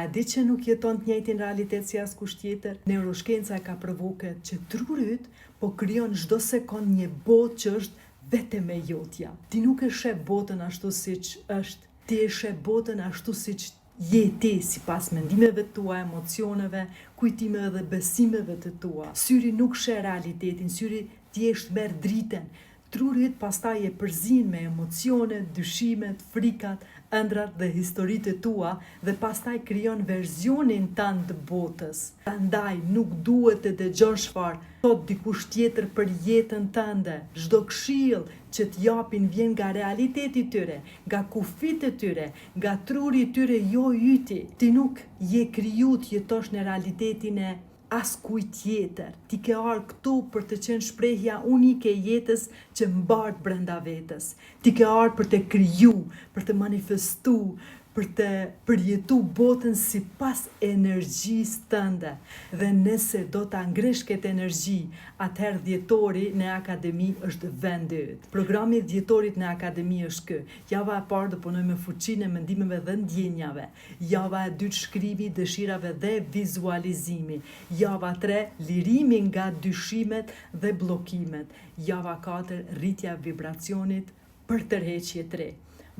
A e di që nuk jeton të njëjtin realitet si askush tjetër? Neuroshkenca e ka provoke që truri yt po krijon çdo sekond një botë që është vetëm e jotja. Ti nuk e sheh botën ashtu siç është, ti e sheh botën ashtu siç je ti, sipas mendimeve tua, emocioneve, kujtimeve dhe besimeve të tua. Syri nuk sheh realitetin, syri thjesht merr dritën. Truri yt pastaj e përzin me emocione, dyshimet, frikat, ëndrat dhe historitë tua dhe pastaj krijon versionin tënd të botës. Prandaj nuk duhet të dëgjosh çfarë thot dikush tjetër për jetën tënde. Çdo këshill që t'japin vjen nga realiteti i tyre, nga kufit e tyre, nga truri i tyre, jo yti. Ti nuk je kriju të jetosh në realitetin e askujt tjetër. Ti ke ardhur këtu për të qenë shprehja unike e jetës që mbahet brenda vetës. Ti ke ardhur për të kriju, për të manifestuar, për të përjetu botën sipas energjisë tënde. Dhe nëse do ta ngresh këtë energji, atëherë dhjetori në akademi është vendi yt. Programi i dhjetorit në akademi është ky. Java e parë do punoj me fuqinë e mendimeve dhe ndjenjave. Java e dytë shkrimi i dëshirave dhe vizualizimi. Java 3 lirimi nga dyshimet dhe bllokimet. Java 4 rritja e vibracionit për tërheqje 3.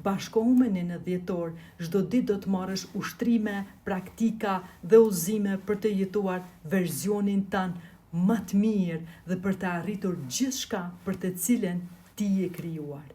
Bashkohume në dhjetor, çdo ditë do të marrësh ushtrime, praktika dhe udhëzime për të jetuar versionin tënd më të mirë dhe për të arritur gjithçka për të cilën ti je krijuar.